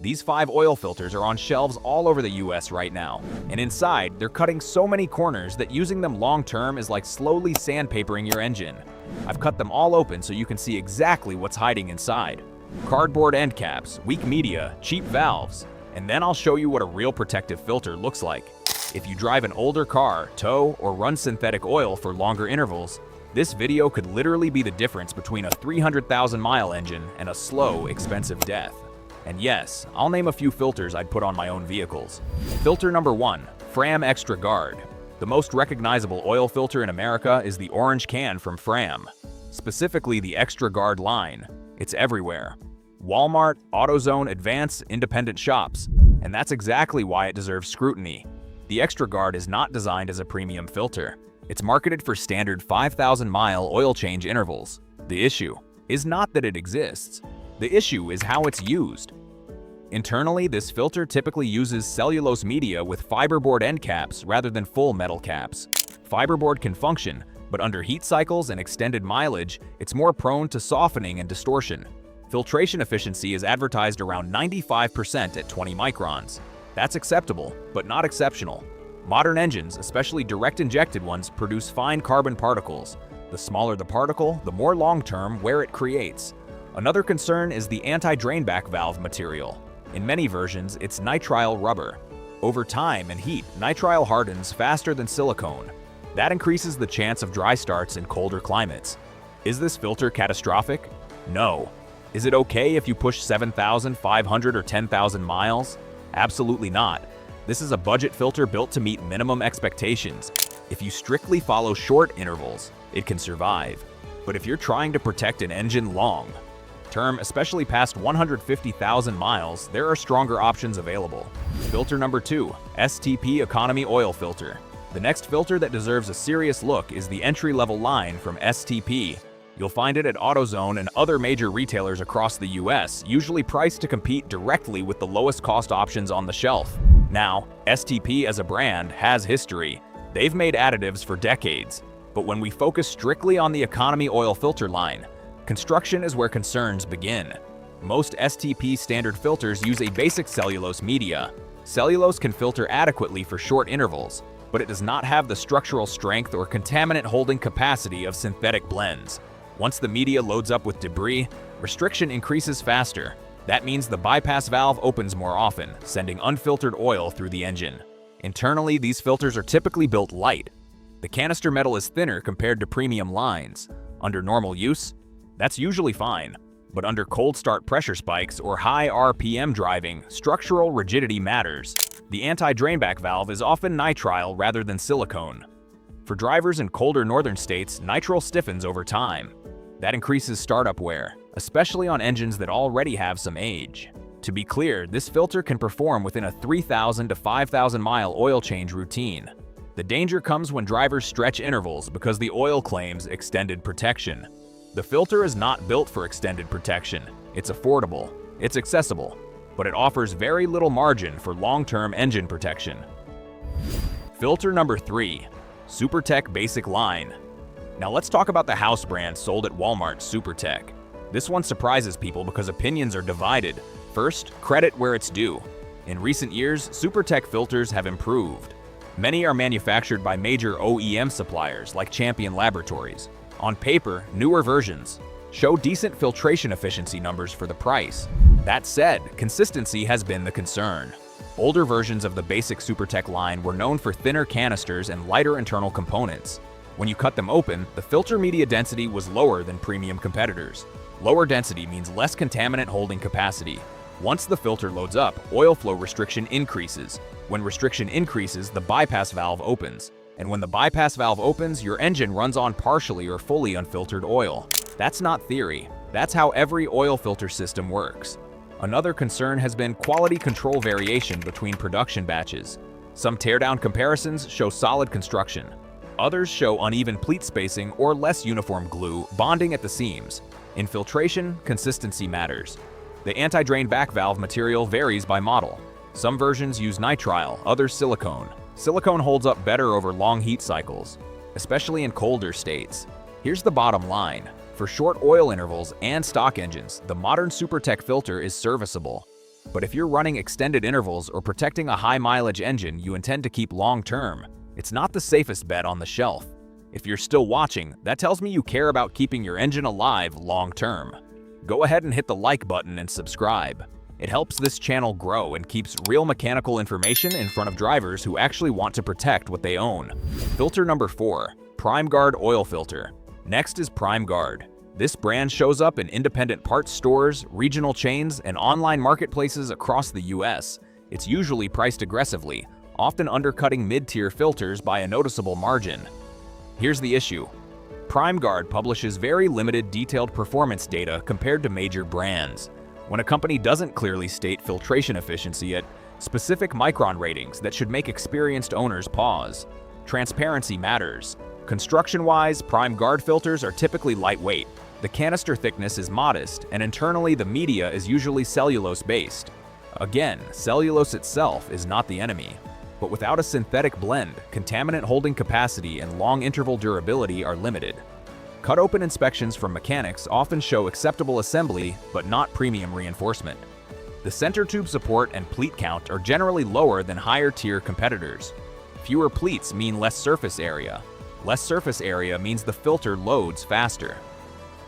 These 5 oil filters are on shelves all over the US right now, and inside, they're cutting so many corners that using them long-term is like slowly sandpapering your engine. I've cut them all open so you can see exactly what's hiding inside. Cardboard end caps, weak media, cheap valves, and then I'll show you what a real protective filter looks like. If you drive an older car, tow, or run synthetic oil for longer intervals, this video could literally be the difference between a 300,000-mile engine and a slow, expensive death. And yes, I'll name a few filters I'd put on my own vehicles. Filter number 1, FRAM Extra Guard. The most recognizable oil filter in America is the orange can from FRAM, specifically the Extra Guard line. It's everywhere. Walmart, AutoZone, Advance, independent shops, and that's exactly why it deserves scrutiny. The Extra Guard is not designed as a premium filter. It's marketed for standard 5,000-mile oil change intervals. The issue is not that it exists. The issue is how it's used. Internally, this filter typically uses cellulose media with fiberboard end caps rather than full metal caps. Fiberboard can function, but under heat cycles and extended mileage, it's more prone to softening and distortion. Filtration efficiency is advertised around 95% at 20 microns. That's acceptable, but not exceptional. Modern engines, especially direct-injected ones, produce fine carbon particles. The smaller the particle, the more long-term wear it creates. Another concern is the anti-drainback valve material. In many versions, it's nitrile rubber. Over time and heat, nitrile hardens faster than silicone. That increases the chance of dry starts in colder climates. Is this filter catastrophic? No. Is it okay if you push 7,500 or 10,000 miles? Absolutely not. This is a budget filter built to meet minimum expectations. If you strictly follow short intervals, it can survive. But if you're trying to protect an engine long-term, especially past 150,000 miles, there are stronger options available. Filter number 2, STP Economy Oil Filter. The next filter that deserves a serious look is the entry-level line from STP. You'll find it at AutoZone and other major retailers across the US, usually priced to compete directly with the lowest cost options on the shelf. Now, STP as a brand has history. They've made additives for decades. But when we focus strictly on the economy oil filter line, construction is where concerns begin. Most STP standard filters use a basic cellulose media. Cellulose can filter adequately for short intervals, but it does not have the structural strength or contaminant holding capacity of synthetic blends. Once the media loads up with debris, restriction increases faster. That means the bypass valve opens more often, sending unfiltered oil through the engine. Internally, these filters are typically built light. The canister metal is thinner compared to premium lines. Under normal use, that's usually fine. But under cold start pressure spikes or high RPM driving, structural rigidity matters. The anti-drainback valve is often nitrile rather than silicone. For drivers in colder northern states, nitrile stiffens over time. That increases startup wear, especially on engines that already have some age. To be clear, this filter can perform within a 3,000 to 5,000 mile oil change routine. The danger comes when drivers stretch intervals because the oil claims extended protection. The filter is not built for extended protection. It's affordable, it's accessible, but it offers very little margin for long-term engine protection. Filter number 3, SuperTech Basic Line. Now let's talk about the house brand sold at Walmart, SuperTech. This one surprises people because opinions are divided. First, credit where it's due. In recent years, SuperTech filters have improved. Many are manufactured by major OEM suppliers like Champion Laboratories. On paper, newer versions show decent filtration efficiency numbers for the price. That said, consistency has been the concern. Older versions of the basic SuperTech line were known for thinner canisters and lighter internal components. When you cut them open, the filter media density was lower than premium competitors. Lower density means less contaminant holding capacity. Once the filter loads up, oil flow restriction increases. When restriction increases, the bypass valve opens. And when the bypass valve opens, your engine runs on partially or fully unfiltered oil. That's not theory. That's how every oil filter system works. Another concern has been quality control variation between production batches. Some teardown comparisons show solid construction. Others show uneven pleat spacing or less uniform glue bonding at the seams. In filtration, consistency matters. The anti-drain back valve material varies by model. Some versions use nitrile, others silicone. Silicone holds up better over long heat cycles, especially in colder states. Here's the bottom line. For short oil intervals and stock engines, the modern SuperTech filter is serviceable. But if you're running extended intervals or protecting a high-mileage engine you intend to keep long-term, it's not the safest bet on the shelf. If you're still watching, that tells me you care about keeping your engine alive long-term. Go ahead and hit the like button and subscribe. It helps this channel grow and keeps real mechanical information in front of drivers who actually want to protect what they own. Filter number 4, PrimeGuard Oil Filter. Next is PrimeGuard. This brand shows up in independent parts stores, regional chains, and online marketplaces across the US. It's usually priced aggressively, often undercutting mid-tier filters by a noticeable margin. Here's the issue. PrimeGuard publishes very limited detailed performance data compared to major brands. When a company doesn't clearly state filtration efficiency at specific micron ratings that should make experienced owners pause. Transparency matters. Construction-wise, PrimeGuard filters are typically lightweight. The canister thickness is modest, and internally the media is usually cellulose-based. Again, cellulose itself is not the enemy. But without a synthetic blend, contaminant holding capacity and long-interval durability are limited. Cut-open inspections from mechanics often show acceptable assembly, but not premium reinforcement. The center tube support and pleat count are generally lower than higher-tier competitors. Fewer pleats mean less surface area. Less surface area means the filter loads faster.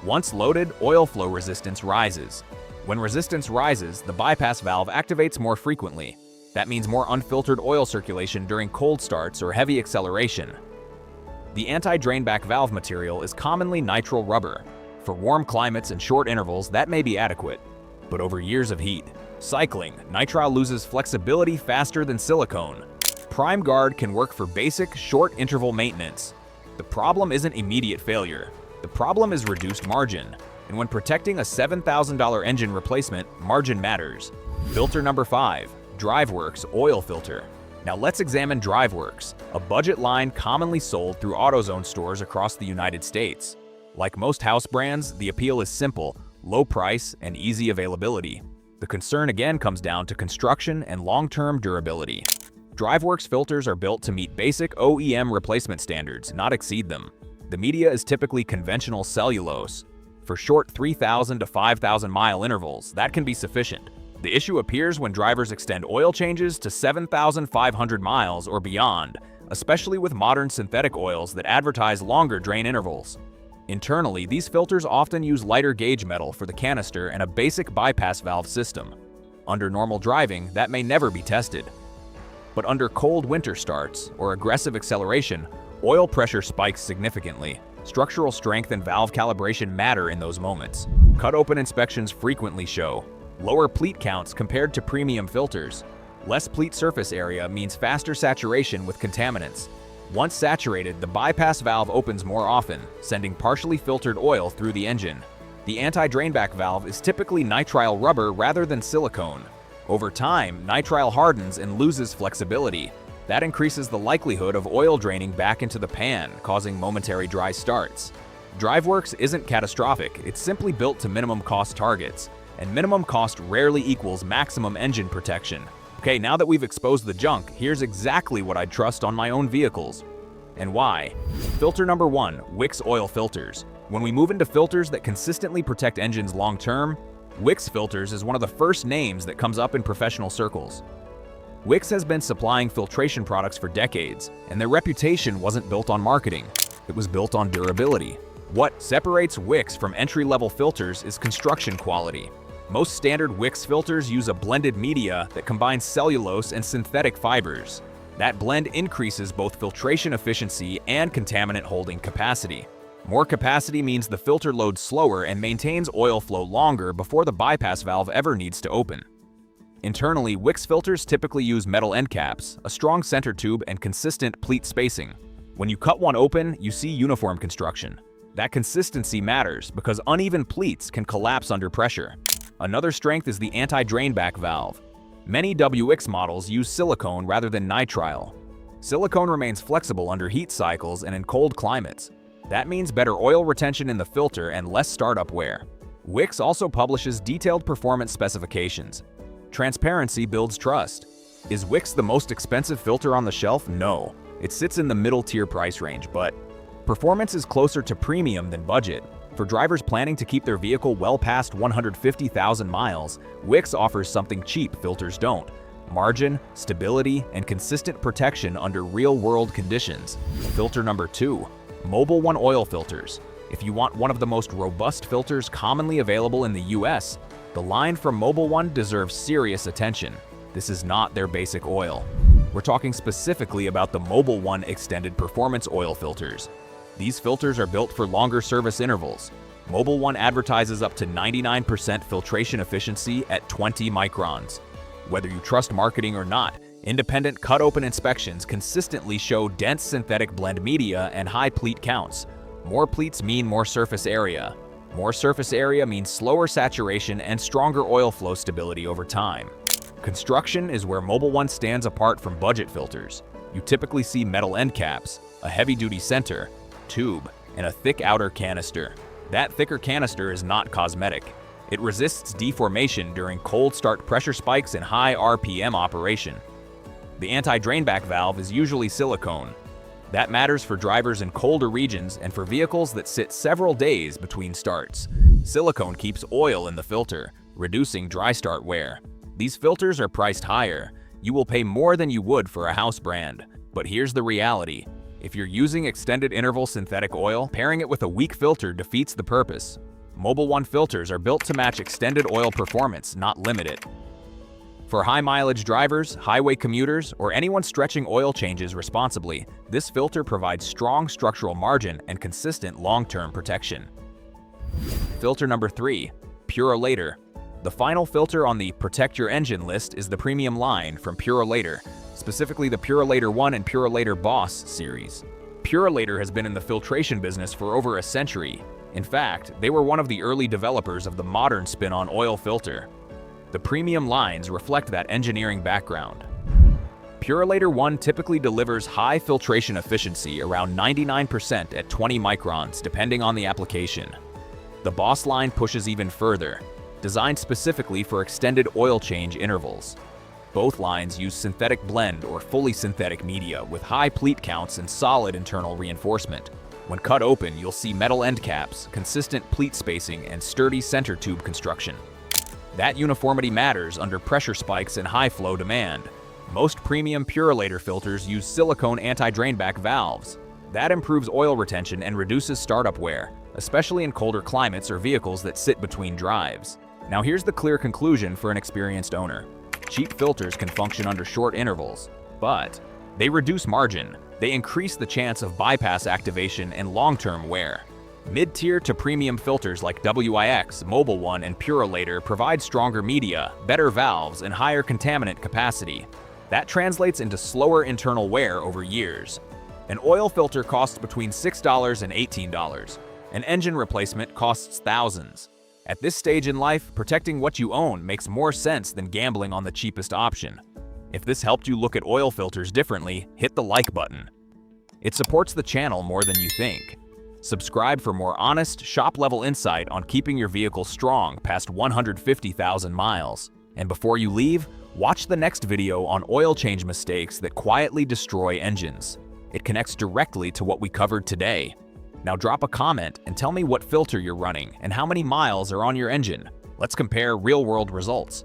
Once loaded, oil flow resistance rises. When resistance rises, the bypass valve activates more frequently. That means more unfiltered oil circulation during cold starts or heavy acceleration. The anti-drainback valve material is commonly nitrile rubber. For warm climates and short intervals, that may be adequate. But over years of heat, cycling, nitrile loses flexibility faster than silicone. PrimeGuard can work for basic, short-interval maintenance. The problem isn't immediate failure. The problem is reduced margin. And when protecting a $7,000 engine replacement, margin matters. Filter number 5, Driveworks Oil Filter. Now let's examine Driveworks, a budget line commonly sold through AutoZone stores across the United States. Like most house brands, the appeal is simple, low price, and easy availability. The concern again comes down to construction and long-term durability. Driveworks filters are built to meet basic OEM replacement standards, not exceed them. The media is typically conventional cellulose. For short 3,000 to 5,000 mile intervals, that can be sufficient. The issue appears when drivers extend oil changes to 7,500 miles or beyond, especially with modern synthetic oils that advertise longer drain intervals. Internally, these filters often use lighter gauge metal for the canister and a basic bypass valve system. Under normal driving, that may never be tested. But under cold winter starts or aggressive acceleration, oil pressure spikes significantly. Structural strength and valve calibration matter in those moments. Cut-open inspections frequently show lower pleat counts compared to premium filters. Less pleat surface area means faster saturation with contaminants. Once saturated, the bypass valve opens more often, sending partially filtered oil through the engine. The anti-drainback valve is typically nitrile rubber rather than silicone. Over time, nitrile hardens and loses flexibility. That increases the likelihood of oil draining back into the pan, causing momentary dry starts. Driveworks isn't catastrophic, it's simply built to minimum cost targets. And minimum cost rarely equals maximum engine protection. Okay, now that we've exposed the junk, here's exactly what I'd trust on my own vehicles. And why? Filter number 1, WIX Oil Filters. When we move into filters that consistently protect engines long-term, WIX Filters is one of the first names that comes up in professional circles. WIX has been supplying filtration products for decades, and their reputation wasn't built on marketing. It was built on durability. What separates WIX from entry-level filters is construction quality. Most standard WIX filters use a blended media that combines cellulose and synthetic fibers. That blend increases both filtration efficiency and contaminant holding capacity. More capacity means the filter loads slower and maintains oil flow longer before the bypass valve ever needs to open. Internally, WIX filters typically use metal end caps, a strong center tube, and consistent pleat spacing. When you cut one open, you see uniform construction. That consistency matters because uneven pleats can collapse under pressure. Another strength is the anti-drainback valve. Many WIX models use silicone rather than nitrile. Silicone remains flexible under heat cycles and in cold climates. That means better oil retention in the filter and less startup wear. WIX also publishes detailed performance specifications. Transparency builds trust. Is WIX the most expensive filter on the shelf? No. It sits in the middle tier price range, but performance is closer to premium than budget. For drivers planning to keep their vehicle well past 150,000 miles, WIX offers something cheap filters don't: margin, stability, and consistent protection under real-world conditions. Filter number 2. Mobil 1 Oil Filters. If you want one of the most robust filters commonly available in the US, the line from Mobil 1 deserves serious attention. This is not their basic oil. We're talking specifically about the Mobil 1 Extended Performance Oil Filters. These filters are built for longer service intervals. Mobil 1 advertises up to 99% filtration efficiency at 20 microns. Whether you trust marketing or not, independent cut-open inspections consistently show dense synthetic blend media and high pleat counts. More pleats mean more surface area. More surface area means slower saturation and stronger oil flow stability over time. Construction is where Mobil 1 stands apart from budget filters. You typically see metal end caps, a heavy-duty center, tube, and a thick outer canister. That thicker canister is not cosmetic. It resists deformation during cold start pressure spikes and high RPM operation. The anti-drainback valve is usually silicone. That matters for drivers in colder regions and for vehicles that sit several days between starts. Silicone keeps oil in the filter, reducing dry start wear. These filters are priced higher. You will pay more than you would for a house brand. But here's the reality. If you're using extended interval synthetic oil, pairing it with a weak filter defeats the purpose. Mobil 1 filters are built to match extended oil performance, not limit it. For high-mileage drivers, highway commuters, or anyone stretching oil changes responsibly, this filter provides strong structural margin and consistent long-term protection. Filter number 3. Purolator. The final filter on the Protect Your Engine list is the premium line from Purolator, specifically the Purolator 1 and Purolator Boss series. Purolator has been in the filtration business for over a century. In fact, they were one of the early developers of the modern spin-on oil filter. The premium lines reflect that engineering background. Purolator 1 typically delivers high filtration efficiency, around 99% at 20 microns, depending on the application. The Boss line pushes even further, designed specifically for extended oil change intervals. Both lines use synthetic blend or fully synthetic media with high pleat counts and solid internal reinforcement. When cut open, you'll see metal end caps, consistent pleat spacing, and sturdy center tube construction. That uniformity matters under pressure spikes and high flow demand. Most premium Purolator filters use silicone anti-drainback valves. That improves oil retention and reduces startup wear, especially in colder climates or vehicles that sit between drives. Now here's the clear conclusion for an experienced owner. Cheap filters can function under short intervals, but they reduce margin. They increase the chance of bypass activation and long-term wear. Mid-tier to premium filters like WIX, Mobil 1, and Purolator provide stronger media, better valves, and higher contaminant capacity. That translates into slower internal wear over years. An oil filter costs between $6 and $18. An engine replacement costs thousands. At this stage in life, protecting what you own makes more sense than gambling on the cheapest option. If this helped you look at oil filters differently, hit the like button. It supports the channel more than you think. Subscribe for more honest, shop-level insight on keeping your vehicle strong past 150,000 miles. And before you leave, watch the next video on oil change mistakes that quietly destroy engines. It connects directly to what we covered today. Now drop a comment and tell me what filter you're running and how many miles are on your engine. Let's compare real-world results.